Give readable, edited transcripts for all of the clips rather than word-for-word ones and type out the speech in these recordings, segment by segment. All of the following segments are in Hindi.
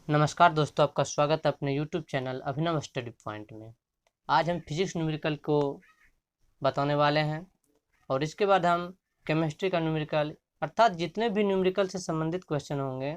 नमस्कार दोस्तों, आपका स्वागत है अपने YouTube चैनल अभिनव स्टडी पॉइंट में। आज हम फिजिक्स न्यूमेरिकल को बताने वाले हैं और इसके बाद हम केमिस्ट्री का न्यूमेरिकल अर्थात जितने भी न्यूमेरिकल से संबंधित क्वेश्चन होंगे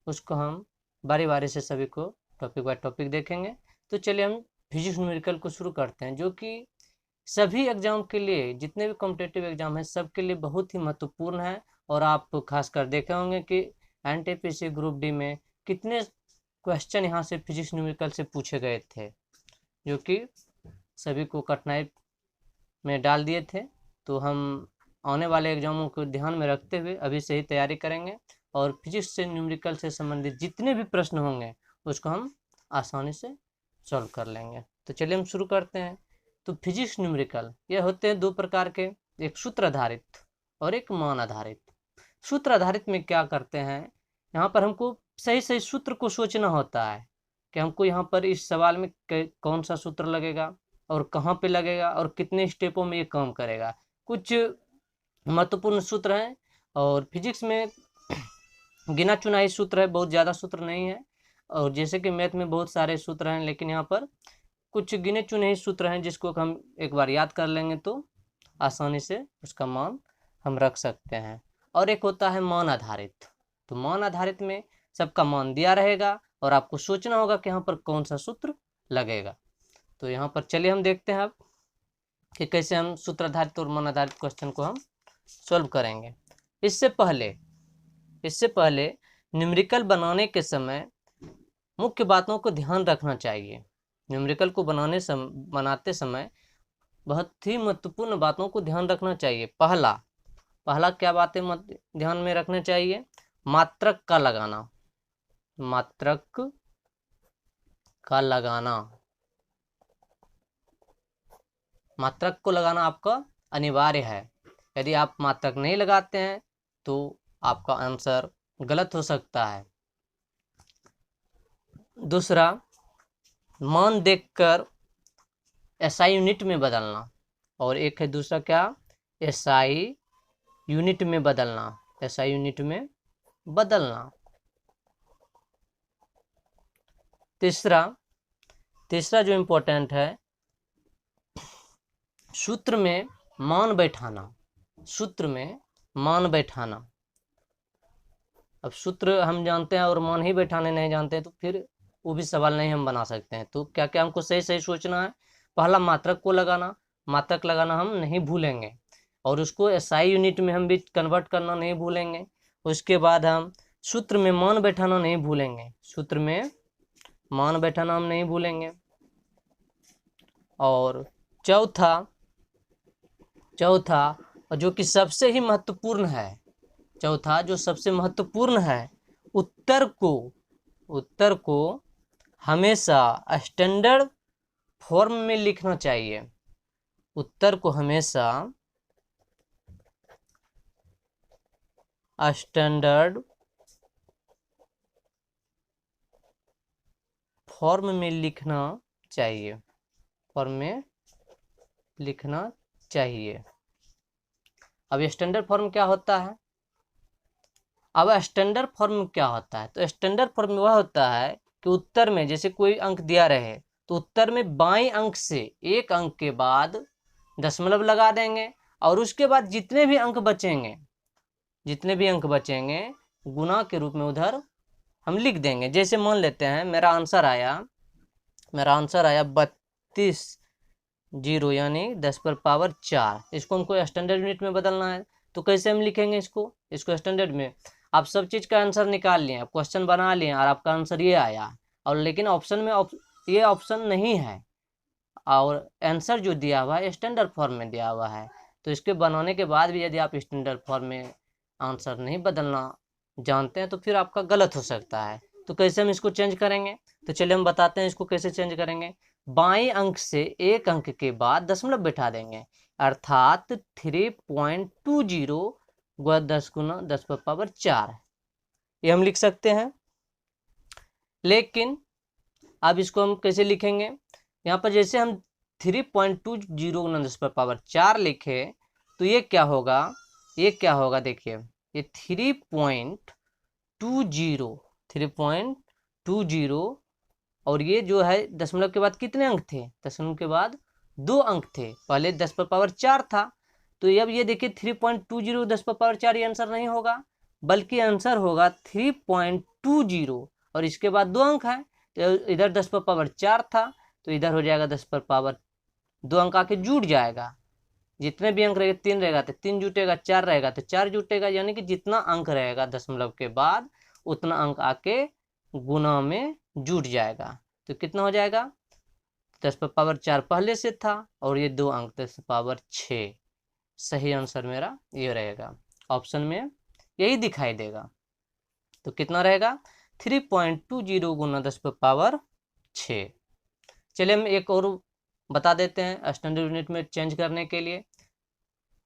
उसको हम बारी बारी से सभी को टॉपिक बाय टॉपिक देखेंगे। तो चलिए हम फिजिक्स न्यूमेरिकल को शुरू करते हैं, जो कि सभी एग्जाम के लिए, जितने भी कॉम्पिटेटिव एग्जाम हैं सबके लिए बहुत ही महत्वपूर्ण है। और आप खासकर देखे होंगे कि NTPC ग्रुप डी में कितने क्वेश्चन यहाँ से फिजिक्स न्यूमेरिकल से पूछे गए थे, जो कि सभी को कठिनाई में डाल दिए थे। तो हम आने वाले एग्जामों को ध्यान में रखते हुए अभी से ही तैयारी करेंगे और फिजिक्स से न्यूमेरिकल से संबंधित जितने भी प्रश्न होंगे उसको हम आसानी से सॉल्व कर लेंगे। तो चलिए हम शुरू करते हैं। तो फिजिक्स न्यूमेरिकल ये होते हैं दो प्रकार के, एक सूत्र आधारित और एक मान आधारित। सूत्र आधारित में क्या करते हैं, यहाँ पर हमको सही सही सूत्र को सोचना होता है कि हमको यहाँ पर इस सवाल में कौन सा सूत्र लगेगा और कहाँ पे लगेगा और कितने स्टेपों में ये काम करेगा। कुछ महत्वपूर्ण सूत्र हैं और फिजिक्स में गिना चुना ही सूत्र है, बहुत ज़्यादा सूत्र नहीं है। और जैसे कि मैथ में बहुत सारे सूत्र हैं, लेकिन यहाँ पर कुछ गिने चुने ही सूत्र हैं जिसको हम एक बार याद कर लेंगे तो आसानी से उसका मान हम रख सकते हैं। और एक होता है मान आधारित। तो मान आधारित में सबका मान दिया रहेगा और आपको सोचना होगा कि यहाँ पर कौन सा सूत्र लगेगा। तो यहाँ पर चलिए हम देखते हैं अब कि कैसे हम सूत्र आधारित और मान आधारित क्वेश्चन को हम सॉल्व करेंगे। इससे पहले न्यूमेरिकल बनाने के समय मुख्य बातों को ध्यान रखना चाहिए। न्यूमेरिकल को बनाते समय बहुत ही महत्वपूर्ण बातों को ध्यान रखना चाहिए। पहला क्या बातें ध्यान में रखना चाहिए, मात्रक का लगाना। मात्रक का लगाना, मात्रक को लगाना आपका अनिवार्य है। यदि आप मात्रक नहीं लगाते हैं तो आपका आंसर गलत हो सकता है। दूसरा, मान देखकर SI यूनिट में बदलना। और एक है दूसरा क्या, SI यूनिट में बदलना। SI यूनिट में बदलना। तीसरा जो इम्पोर्टेंट है, सूत्र में मान बैठाना। सूत्र में मान बैठाना। अब सूत्र हम जानते हैं और मान ही बैठाने नहीं जानते हैं तो फिर वो भी सवाल नहीं हम बना सकते हैं। तो क्या क्या हमको सही सही सोचना है। पहला, मात्रक को लगाना। मात्रक लगाना हम नहीं भूलेंगे और उसको SI यूनिट में हम भी कन्वर्ट करना नहीं भूलेंगे। उसके बाद हम सूत्र में मान बैठाना नहीं भूलेंगे। सूत्र में मान बैठाना हम नहीं भूलेंगे। और चौथा जो कि सबसे ही महत्वपूर्ण है, चौथा जो सबसे महत्वपूर्ण है, उत्तर को हमेशा स्टैंडर्ड फॉर्म में लिखना चाहिए। उत्तर को हमेशा स्टैंडर्ड फॉर्म में लिखना चाहिए। फॉर्म में लिखना चाहिए। अब स्टैंडर्ड फॉर्म क्या होता है? अब स्टैंडर्ड फॉर्म क्या होता है? तो स्टैंडर्ड फॉर्म वह होता है कि उत्तर में जैसे कोई अंक दिया रहे तो उत्तर में बाएं अंक से एक अंक के बाद दशमलव लगा देंगे और उसके बाद जितने भी अंक बचेंगे गुना के रूप में उधर हम लिख देंगे। जैसे मान लेते हैं मेरा आंसर आया 32 जीरो यानी 10 पर पावर 4। इसको हमको स्टैंडर्ड यूनिट में बदलना है। तो कैसे हम लिखेंगे इसको स्टैंडर्ड में? आप सब चीज़ का आंसर निकाल लिए, क्वेश्चन बना लिए और आपका आंसर ये आया, और लेकिन ऑप्शन में ये ऑप्शन नहीं है और आंसर जो दिया हुआ है स्टैंडर्ड फॉर्म में दिया हुआ है। तो इसके बनाने के बाद भी यदि आप स्टैंडर्ड फॉर्म में आंसर नहीं बदलना जानते हैं तो फिर आपका गलत हो सकता है। तो कैसे हम इसको चेंज करेंगे? तो चलिए हम बताते हैं इसको कैसे चेंज करेंगे। बाएं अंक से एक अंक के बाद दशमलव बैठा देंगे, अर्थात 3.20 × 10 × 10 पर पावर 4 ये हम लिख सकते हैं। लेकिन अब इसको हम कैसे लिखेंगे? यहाँ पर जैसे हम 3.20 × 10 पर पावर 4 लिखे तो ये क्या होगा देखिए, ये 3.20 0.20 और ये जो है दशमलव के बाद कितने अंक थे, दशमलव के बाद 2 अंक थे, पहले 10 पर पावर 4 था। तो अब ये देखिए 3.20 10 पर पावर 4 ये आंसर नहीं होगा, बल्कि आंसर होगा 3.20 और इसके बाद 2 अंक है, तो इधर 10 पर पावर 4 था तो इधर हो जाएगा 10 पर पावर 2 अंक आके जुट जाएगा। जितने भी अंक रहेगा 3 रहेगा तो 3 जुटेगा, 4 रहेगा तो 4 जुटेगा, यानी कि जितना अंक रहेगा दशमलव के बाद उतना अंक आके गुना में जुट जाएगा। तो कितना हो जाएगा, 10 पर पावर 4 पहले से था और ये 2 अंक 10 पर पावर 6। सही आंसर मेरा ये रहेगा, ऑप्शन में यही दिखाई देगा। तो कितना रहेगा 3.20 गुना 10 पर पावर 6। चलिए हम एक और बता देते हैं स्टैंडर्ड यूनिट में चेंज करने के लिए,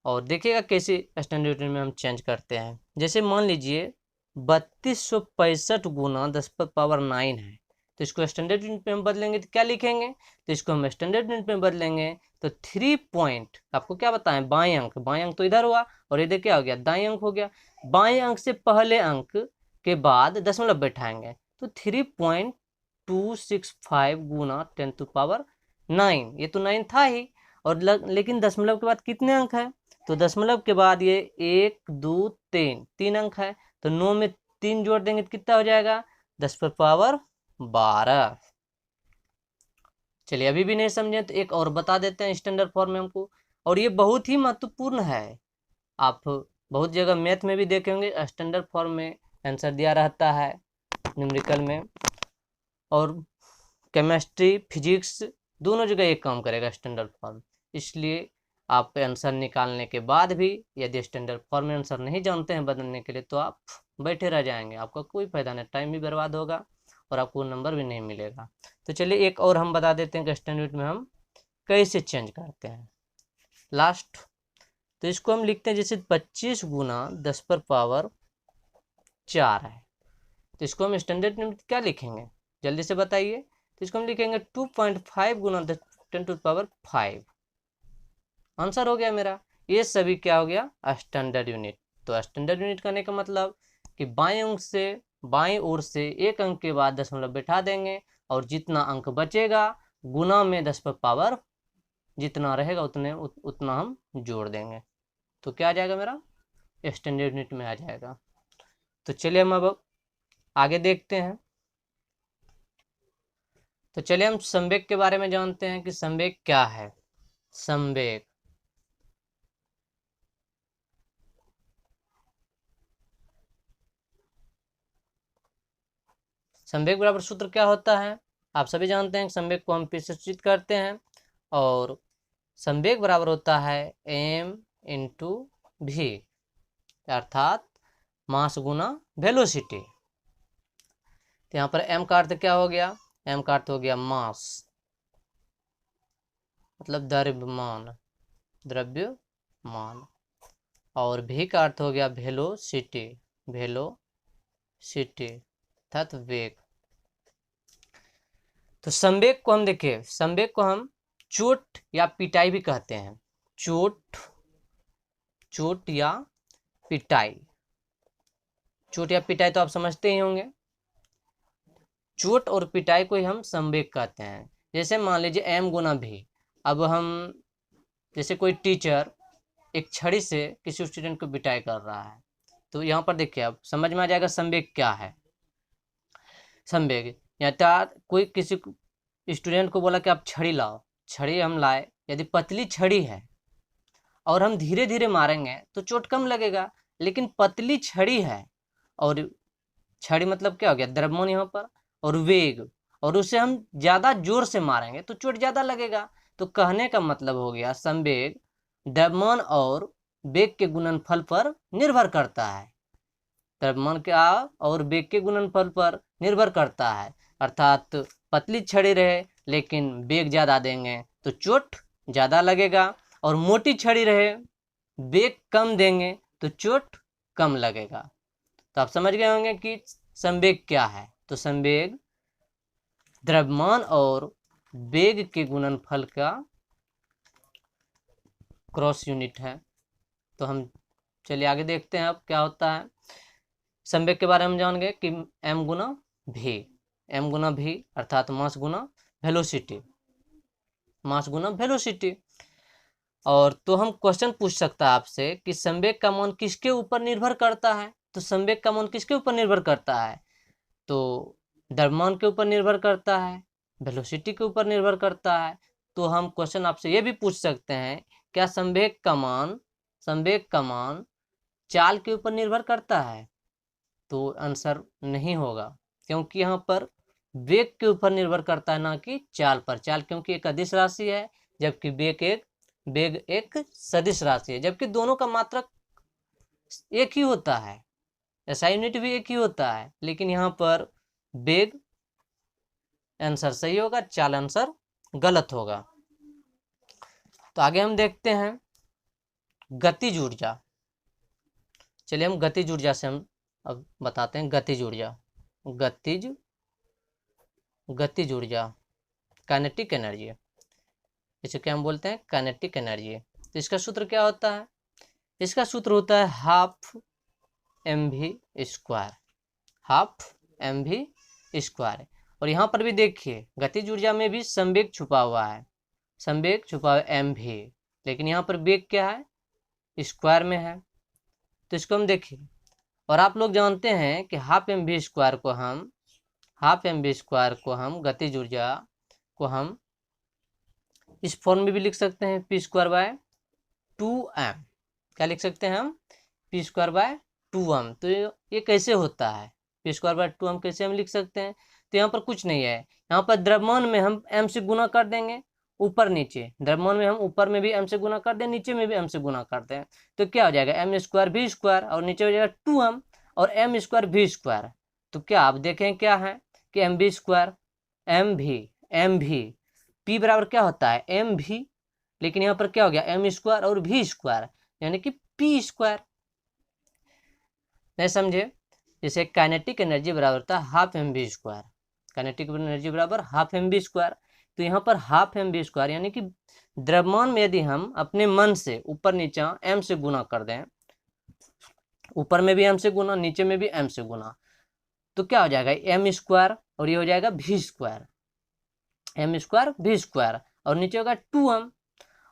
और देखिएगा कैसे स्टैंडर्ड यूनिट में हम चेंज करते हैं। जैसे मान लीजिए 3265 गुना 10 पर पावर 9 है, तो इसको स्टैंडर्ड यूनिट में हम बदलेंगे तो क्या लिखेंगे, तो इसको हम स्टैंडर्ड यूनिट में बदलेंगे तो 3 पॉइंट, आपको क्या बताएं, बाएं अंक तो इधर हुआ और इधर क्या हो गया, दाएं अंक हो गया। बाएं अंक से पहले अंक के बाद दशमलव बैठाएंगे तो 3.265 गुना 10⁻9, ये तो 9 था ही, और लेकिन दशमलव के बाद कितने अंक है, तो दशमलव के बाद ये 1 2 3 अंक है, तो 9 में 3 जोड़ देंगे तो कितना हो जाएगा 10 पर पावर 12। चलिए अभी भी नहीं समझे तो एक और बता देते हैं स्टैंडर्ड फॉर्म में हमको, और ये बहुत ही महत्वपूर्ण है। आप बहुत जगह मैथ में भी देखे होंगे स्टैंडर्ड फॉर्म में आंसर दिया रहता है न्यूमेरिकल में, और केमिस्ट्री फिजिक्स दोनों जगह एक काम करेगा स्टैंडर्ड फॉर्म। इसलिए आप आंसर निकालने के बाद भी यदि स्टैंडर्ड फॉर्म में आंसर नहीं जानते हैं बदलने के लिए तो आप बैठे रह जाएंगे, आपका कोई फायदा नहीं, टाइम भी बर्बाद होगा और आपको नंबर भी नहीं मिलेगा। तो चलिए एक और हम बता देते हैं कि स्टैंडर्ड में हम कैसे चेंज करते हैं लास्ट। तो इसको हम लिखते हैं जैसे 25 गुना 10 पर पावर 4 है, तो इसको हम स्टैंडर्ड में क्या लिखेंगे, जल्दी से बताइए। तो इसको हम लिखेंगे 2.5 गुना 10⁻5, आंसर हो गया मेरा। ये सभी क्या हो गया स्टैंडर्ड यूनिट। तो स्टैंडर्ड यूनिट करने का मतलब कि बाएं ओर से एक अंक के बाद दशमलव बैठा देंगे और जितना अंक बचेगा गुना में 10 पर पावर जितना रहेगा उतना हम जोड़ देंगे, तो क्या आ जाएगा मेरा स्टैंडर्ड यूनिट में आ जाएगा। तो चलिए हम अब आगे देखते हैं। तो चलिए हम संवेग के बारे में जानते हैं कि संवेग क्या है। संवेग संवेग बराबर सूत्र क्या होता है, आप सभी जानते हैं। संवेग को हम प्रदर्शित करते हैं और संवेग बराबर होता है m इंटू v, अर्थात मास गुना वेलोसिटी। तो यहाँ पर m का अर्थ क्या हो गया, m का अर्थ हो गया मास, मतलब द्रव्यमान, और v का अर्थ हो गया वेलोसिटी अर्थात वेग। तो संवेग को हम देखिए, संवेग को हम चोट या पिटाई भी कहते हैं। चोट या पिटाई, चोट या पिटाई तो आप समझते ही होंगे। चोट और पिटाई को ही हम संवेग कहते हैं। जैसे मान लीजिए m गुना v, अब हम जैसे कोई टीचर एक छड़ी से किसी स्टूडेंट को पिटाई कर रहा है, तो यहाँ पर देखिए अब समझ में आ जाएगा संवेग क्या है। संवेग या कोई किसी स्टूडेंट को बोला कि आप छड़ी लाओ, छड़ी हम लाए, यदि पतली छड़ी है और हम धीरे धीरे मारेंगे तो चोट कम लगेगा, लेकिन पतली छड़ी है और छड़ी मतलब क्या हो गया द्रव्यमान यहाँ पर, और वेग, और उसे हम ज्यादा जोर से मारेंगे तो चोट ज्यादा लगेगा। तो कहने का मतलब हो गया संवेग द्रव्यमान और वेग के गुणनफल पर निर्भर करता है, द्रव्यमान के और वेग के गुणनफल पर निर्भर करता है। अर्थात पतली छड़ी रहे लेकिन वेग ज्यादा देंगे तो चोट ज्यादा लगेगा, और मोटी छड़ी रहे वेग कम देंगे तो चोट कम लगेगा। तो आप समझ गए होंगे कि संवेग क्या है। तो संवेग द्रव्यमान और वेग के गुणनफल का क्रॉस यूनिट है। तो हम चलिए आगे देखते हैं अब क्या होता है। संवेग के बारे में जान गए कि m गुना v, m गुना v अर्थात मास गुना वेलोसिटी, मास गुना वेलोसिटी। और तो हम क्वेश्चन पूछ सकता है आपसे कि संवेग का मान किसके ऊपर निर्भर करता है। तो संवेग का मान किसके ऊपर निर्भर करता है, तो द्रव्यमान के ऊपर निर्भर करता है, वेलोसिटी के ऊपर निर्भर करता है। तो हम क्वेश्चन आपसे ये भी पूछ सकते हैं, क्या संवेग का मान चाल के ऊपर निर्भर करता है। तो आंसर नहीं होगा, क्योंकि यहाँ पर वेग के ऊपर निर्भर करता है, ना कि चाल पर। चाल क्योंकि एक अदिश राशि है, जबकि वेग एक सदिश राशि है, जबकि दोनों का मात्रक एक ही होता है, ऐसा यूनिट भी एक ही होता है। लेकिन यहाँ पर वेग आंसर सही होगा, चाल आंसर गलत होगा। तो आगे हम देखते हैं गतिज ऊर्जा। चलिए हम गतिज ऊर्जा से हम अब बताते हैं गतिज ऊर्जा। गतिज ऊर्जा काइनेटिक एनर्जी, इसे क्या हम बोलते हैं, काइनेटिक एनर्जी। तो इसका सूत्र क्या होता है, इसका सूत्र होता है half mv square, half mv square. और यहाँ पर भी देखिए गतिज ऊर्जा में भी संवेग छुपा हुआ है, संवेग छुपा हुआ है mv, लेकिन यहाँ पर वेग क्या है, स्क्वायर में है। तो इसको हम देखिए, और आप लोग जानते हैं कि हाफ mv स्क्वायर को हम गतिज ऊर्जा को हम इस फॉर्म में भी लिख सकते हैं, पी स्क्वायर बाय 2m। क्या लिख सकते हैं हम, पी स्क्वायर बाय 2m। तो ये कैसे होता है, पी स्क्वायर बाय 2m कैसे हम लिख सकते हैं। तो यहाँ पर कुछ नहीं है, यहाँ पर द्रव्यमान में हम m से गुना कर देंगे, ऊपर नीचे द्रव्यमान में हम ऊपर में भी m से गुना कर दें, नीचे में भी m से गुना कर दें। तो क्या हो जाएगा, m स्क्वायर v स्क्वायर, और नीचे हो जाएगा 2m और m स्क्वायर v स्क्वायर। तो क्या आप देखें क्या है कि mv स्क्वायर mv p बराबर क्या होता है mv, लेकिन यहाँ पर क्या हो गया m स्क्वायर और v स्क्वायर, यानी कि p स्क्वायर। नहीं समझे, जैसे काइनेटिक एनर्जी बराबर था half mv square, kinetic energy बराबर हाफ mv स्क्वायर। तो यहाँ पर हाफ mv स्क्वायर यानी कि द्रव्यमान में यदि हम अपने मन से ऊपर नीचे m से गुना कर दें, ऊपर में भी m से गुना, नीचे में भी m से गुना, तो क्या हो जाएगा m स्क्वायर और ये हो जाएगा v square, m square v square, और नीचे होगा 2m।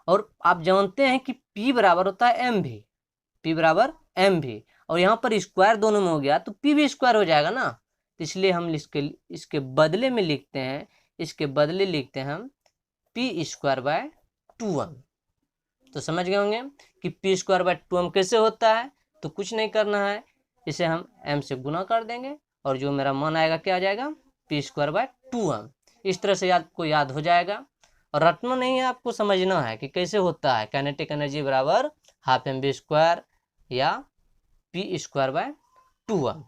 और आप जानते हैं कि p बराबर होता है mv, p बराबर mv, और यहाँ पर स्क्वायर दोनों में हो गया तो p भी स्क्वायर हो जाएगा ना। तो इसलिए हम इसके बदले में लिखते हैं, इसके बदले लिखते हैं हम p स्क्वायर बाय 2m। तो समझ गए होंगे कि p स्क्वायर बाय 2m कैसे होता है। तो कुछ नहीं करना है, इसे हम m से गुना कर देंगे और जो मेरा मान आएगा क्या आ जाएगा, p स्क्वायर बाय 2m। इस तरह से आपको याद हो जाएगा, और रटना नहीं है, आपको समझना है कि कैसे होता है। काइनेटिक एनर्जी बराबर हाफ mv स्क्वायर या p स्क्वायर बाय 2m।